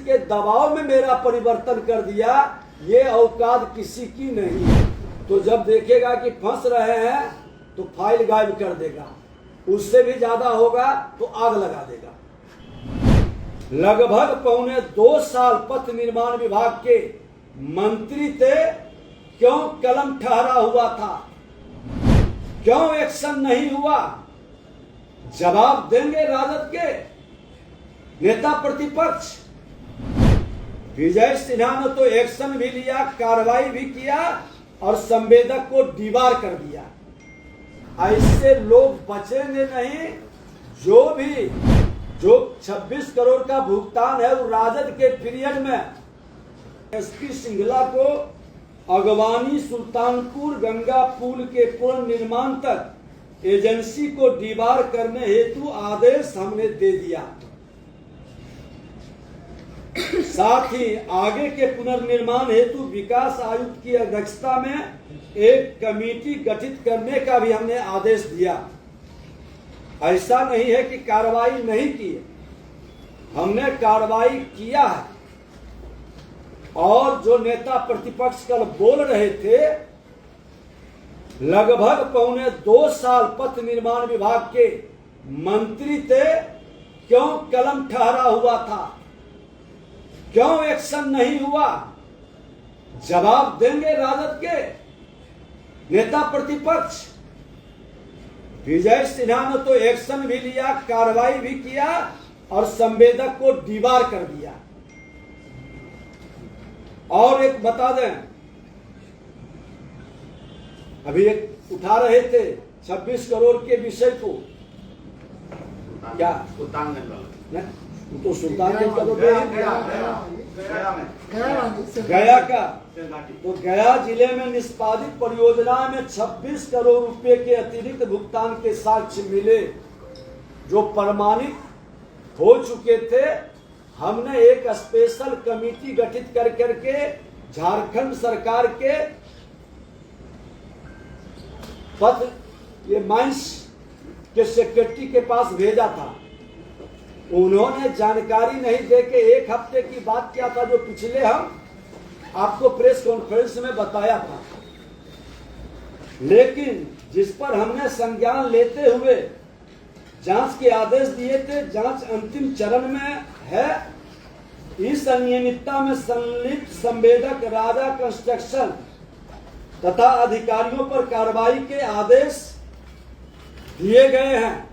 के दबाव में मेरा परिवर्तन कर दिया, ये औकात किसी की नहीं है। तो जब देखेगा कि फंस रहे हैं तो फाइल गायब कर देगा, उससे भी ज्यादा होगा तो आग लगा देगा। लगभग पौने 2 साल पथ निर्माण विभाग के मंत्री थे, क्यों कलम ठहरा हुआ था, क्यों एक्शन नहीं हुआ? जवाब देंगे राजद के नेता प्रतिपक्ष। विजय सिन्हा ने तो एक्शन भी लिया, कार्रवाई भी किया और संवेदक को डीबार कर दिया। ऐसे लोग बचेंगे नहीं। जो 26 करोड़ का भुगतान है वो राजद के पीरियड में एसपी सिंघला को अगवानी सुल्तानपुर गंगा पुल के पुनर्निर्माण तक एजेंसी को डीबार करने हेतु आदेश हमने दे दिया। साथ ही आगे के पुनर्निर्माण हेतु विकास आयुक्त की अध्यक्षता में एक कमेटी गठित करने का भी हमने आदेश दिया। ऐसा नहीं है कि कार्रवाई नहीं की, हमने कार्रवाई किया है। और जो नेता प्रतिपक्ष कल बोल रहे थे, लगभग पौने 2 साल पथ निर्माण विभाग के मंत्री थे, क्यों कलम ठहरा हुआ था, क्यों एक्शन नहीं हुआ? जवाब देंगे राजद के नेता प्रतिपक्ष। विजय सिन्हा ने तो एक्शन भी लिया, कार्रवाई भी किया और संवेदक को डीबार कर दिया। और एक बता दें, अभी एक उठा रहे थे 26 करोड़ के विषय को, क्या सुल्तानगंज तो सुल्तानगंज का तो गया का, तो गया जिले में निष्पादित परियोजना में 26 करोड़ रुपए के अतिरिक्त भुगतान के साक्ष्य मिले, जो प्रमाणित हो चुके थे। हमने एक स्पेशल कमेटी गठित कर करके झारखंड सरकार के पत्र ये माइंस के सेक्रेटरी के पास भेजा था। उन्होंने जानकारी नहीं देके 1 हफ्ते की बात किया था, जो पिछले हम आपको प्रेस कॉन्फ्रेंस में बताया था। लेकिन जिस पर हमने संज्ञान लेते हुए जांच के आदेश दिए थे, जांच अंतिम चरण में है। इस अनियमितता में संलिप्त संवेदक राजा कंस्ट्रक्शन तथा अधिकारियों पर कार्रवाई के आदेश दिए गए हैं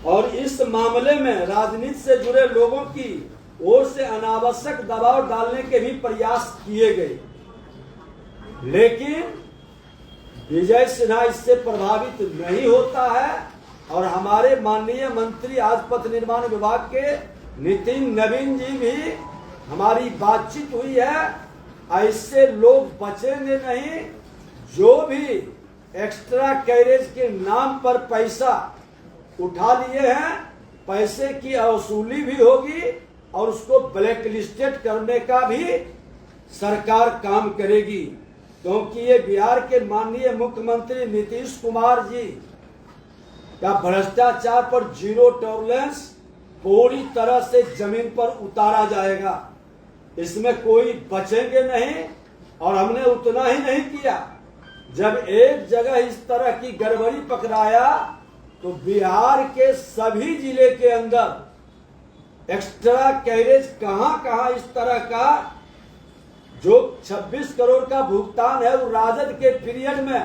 और इस मामले में राजनीति से जुड़े लोगों की ओर से अनावश्यक दबाव डालने के भी प्रयास किए गए, लेकिन विजय सिन्हा इससे प्रभावित नहीं होता है। और हमारे माननीय मंत्री आज पथ निर्माण विभाग के नितिन नवीन जी भी हमारी बातचीत हुई है। ऐसे लोग बचेंगे नहीं। जो भी एक्स्ट्रा कैरेज के नाम पर पैसा उठा लिए हैं, पैसे की वसूली भी होगी और उसको ब्लैक लिस्टेड करने का भी सरकार काम करेगी, क्योंकि ये बिहार के माननीय मुख्यमंत्री नीतीश कुमार जी का भ्रष्टाचार पर जीरो टॉलरेंस पूरी तरह से जमीन पर उतारा जाएगा। इसमें कोई बचेंगे नहीं। और हमने उतना ही नहीं किया, जब एक जगह इस तरह की गड़बड़ी पकड़ाया तो बिहार के सभी जिले के अंदर एक्स्ट्रा कैरेज कहां इस तरह का जो 26 करोड़ का भुगतान है वो राजद के पीरियड में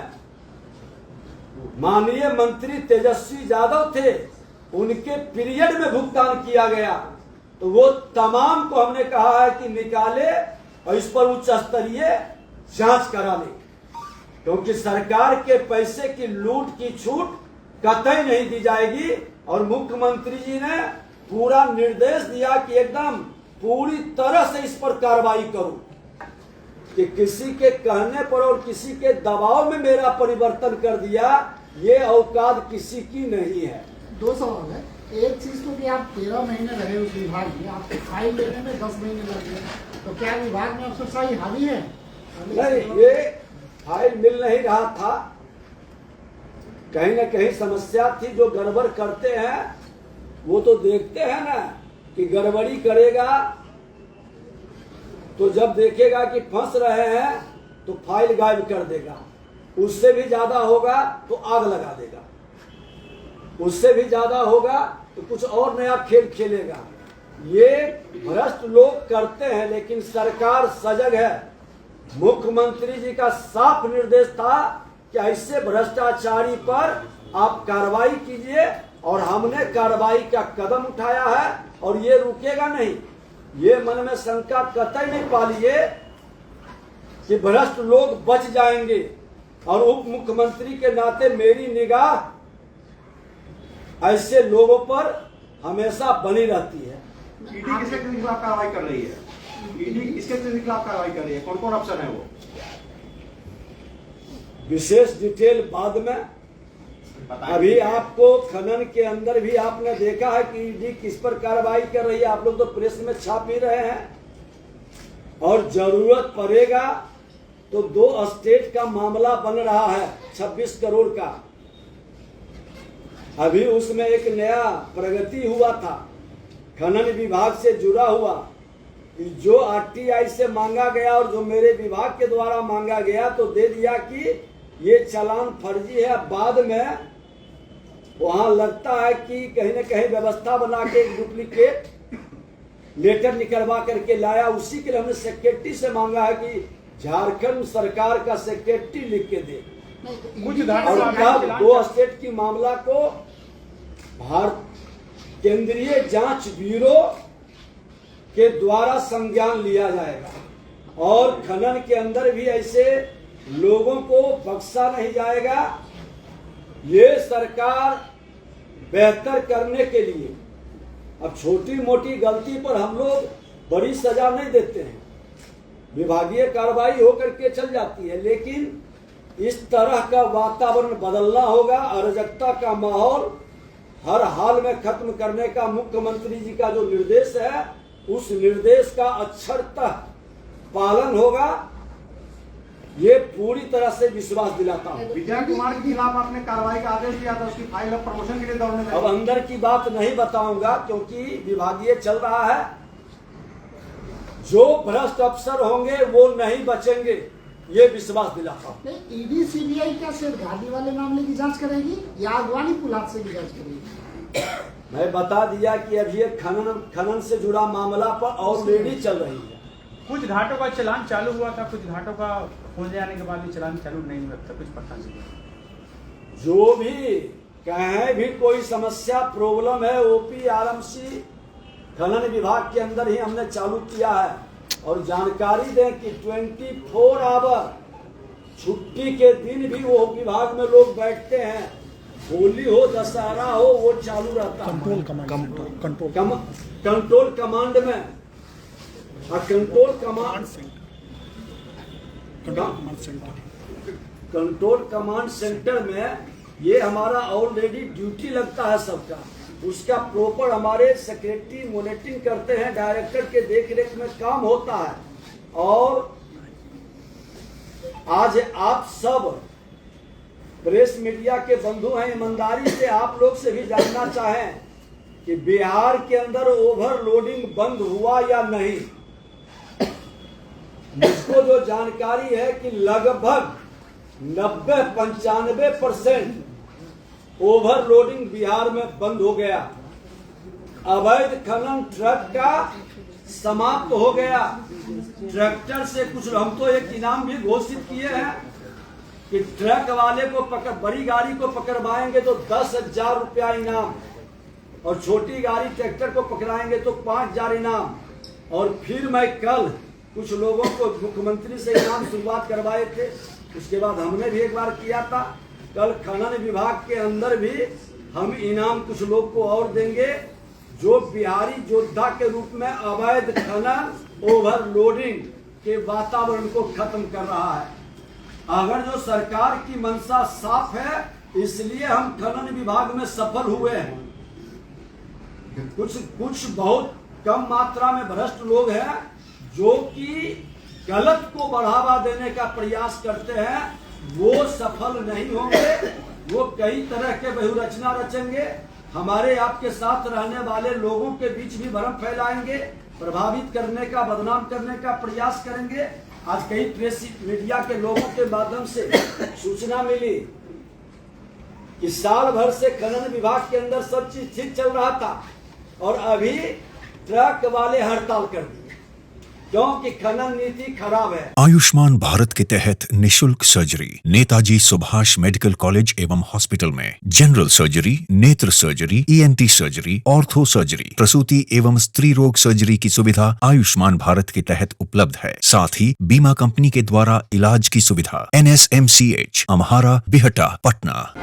माननीय मंत्री तेजस्वी यादव थे, उनके पीरियड में भुगतान किया गया। तो वो तमाम को हमने कहा है कि निकाले और इस पर उच्च स्तरीय जांच करा ले, क्योंकि सरकार के पैसे की लूट की छूट कतई नहीं दी जाएगी। और मुख्यमंत्री जी ने पूरा निर्देश दिया कि एकदम पूरी तरह से इस पर कार्रवाई करो, कि किसी के कहने पर और किसी के दबाव में मेरा परिवर्तन कर दिया, ये औकात किसी की नहीं है। 2 सवाल है। एक चीज तो कि आप 13 महीने रहे उस विभाग में, आपको फाइल लेने में 10 महीने लग गए, तो क्या विभाग में अफसरशाही हावी है? नहीं, ये फाइल मिल नहीं रहा था, कहीं न कहीं समस्या थी। जो गड़बड़ करते हैं वो तो देखते हैं ना कि गड़बड़ी करेगा तो जब देखेगा कि फंस रहे हैं तो फाइल गायब कर देगा, उससे भी ज्यादा होगा तो आग लगा देगा, उससे भी ज्यादा होगा तो कुछ और नया खेल खेलेगा। ये भ्रष्ट लोग करते हैं, लेकिन सरकार सजग है। मुख्यमंत्री जी का साफ निर्देश था कि ऐसे भ्रष्टाचारी पर आप कार्रवाई कीजिए, और हमने कार्रवाई का कदम उठाया है और ये रुकेगा नहीं। ये मन में शंका कतई नहीं पालिए कि भ्रष्ट लोग बच जाएंगे, और उप मुख्यमंत्री के नाते मेरी निगाह ऐसे लोगों पर हमेशा बनी रहती है। ईडी किसके खिलाफ कार्रवाई कर रही है? ईडी किसके खिलाफ कार्रवाई कर रही है? कौन कौन अफसर है वो? विशेष डिटेल बाद में। अभी आपको खनन के अंदर भी आपने देखा है कि ईडी किस पर कार्रवाई कर रही है। आप लोग तो प्रेस में छाप ही रहे हैं, और जरूरत पड़ेगा तो 2 स्टेट का मामला बन रहा है 26 करोड़ का। अभी उसमें एक नया प्रगति हुआ था, खनन विभाग से जुड़ा हुआ, जो आरटीआई से मांगा गया और जो मेरे विभाग के द्वारा मांगा गया तो दे दिया कि ये चालान फर्जी है। बाद में वहां लगता है कि कहीं न कहीं व्यवस्था बना के एक डुप्लीकेट लेटर निकलवा करके लाया। उसी के लिए हमने सेक्रेटरी से मांगा है कि झारखंड सरकार का सेक्रेटरी लिख के दे, और कब 2 स्टेट की मामला को भारत केंद्रीय जांच ब्यूरो के द्वारा संज्ञान लिया जाएगा, और खनन के अंदर भी ऐसे लोगों को बख्शा नहीं जाएगा। ये सरकार बेहतर करने के लिए, अब छोटी मोटी गलती पर हम लोग बड़ी सजा नहीं देते हैं, विभागीय कार्रवाई होकर के चल जाती है, लेकिन इस तरह का वातावरण बदलना होगा। अराजकता का माहौल हर हाल में खत्म करने का मुख्यमंत्री जी का जो निर्देश है, उस निर्देश का अक्षरतः पालन होगा, ये पूरी तरह से विश्वास दिलाता हूँ। विजय कुमार के खिलाफ आपने कार्रवाई का आदेश दिया था, उसकी फाइल अब प्रमोशन के लिए दौड़ने लगी। अब अंदर की बात नहीं बताऊंगा क्योंकि विभागीय चल रहा है। जो भ्रष्ट अफसर होंगे वो नहीं बचेंगे, ये विश्वास दिलाता हूँ। ईडी सीबीआई क्या सिर्फ घाटी वाले मामले की जांच करेगी या अगवानी पुल हादसे की जांच करेगी? मैं बता दिया कि अभी ये खनन से जुड़ा मामला पर ऑलरेडी चल रही है। कुछ घाटों का चलान चालू हुआ था, कुछ घाटों का खोल जाने के बाद भी चलान चालू नहीं हुआ था, कुछ पता नहीं। जो भी कहीं भी कोई समस्या प्रॉब्लम है, ओपीआरएमसी खनन विभाग के अंदर ही हमने चालू किया है। और जानकारी दें कि 24 आवर छुट्टी के दिन भी वो विभाग में लोग बैठते हैं, होली हो दशहरा हो वो चालू रहता है। कंट्रोल कमांड में, और कंट्रोल कमांड सेंटर में ये हमारा ऑलरेडी ड्यूटी लगता है सबका। उसका प्रॉपर हमारे सेक्रेटरी मॉनिटरिंग करते हैं, डायरेक्टर के देखरेख में काम होता है। और आज आप सब प्रेस मीडिया के बंधु हैं, ईमानदारी से आप लोग से भी जानना चाहें कि बिहार के अंदर ओवरलोडिंग बंद हुआ या नहीं। मुझको जो जानकारी है कि लगभग 90-95% ओवरलोडिंग बिहार में बंद हो गया। अवैध खनन ट्रक का समाप्त हो गया। ट्रैक्टर से कुछ, हम तो एक इनाम भी घोषित किए हैं कि ट्रक वाले को बड़ी गाड़ी को पकड़वाएंगे तो 10,000 रुपया इनाम, और छोटी गाड़ी ट्रैक्टर को पकड़ाएंगे तो 5,000 इनाम। और फिर मैं कल कुछ लोगों को मुख्यमंत्री से इनाम शुरुआत करवाए थे, उसके बाद हमने भी एक बार किया था। कल खनन विभाग के अंदर भी हम इनाम कुछ लोग को और देंगे, जो बिहारी योद्धा के रूप में अवैध खनन ओवरलोडिंग के वातावरण को खत्म कर रहा है। अगर जो सरकार की मंशा साफ है, इसलिए हम खनन विभाग में सफल हुए हैं। कुछ बहुत कम मात्रा में भ्रष्ट लोग हैं जो कि गलत को बढ़ावा देने का प्रयास करते हैं, वो सफल नहीं होंगे। वो कई तरह के बहुरचना रचेंगे, हमारे आपके साथ रहने वाले लोगों के बीच भी भ्रम फैलाएंगे, प्रभावित करने का, बदनाम करने का प्रयास करेंगे। आज कई प्रेस मीडिया के लोगों के माध्यम से सूचना मिली कि साल भर से खनन विभाग के अंदर सब चीज ठीक चल रहा था और अभी ट्रक वाले हड़ताल कर दिए क्योंकि खनन नीति खराब है। आयुष्मान भारत के तहत निशुल्क surgery Netaji Subhash medical college एवं हॉस्पिटल में जनरल सर्जरी, नेत्र surgery, ENT surgery, ortho surgery, प्रसूति एवं स्त्री रोग सर्जरी की सुविधा आयुष्मान भारत के तहत उपलब्ध है। साथ ही बीमा कंपनी के द्वारा इलाज की सुविधा। NSMCH, अम्हारा, बिहटा, पटना।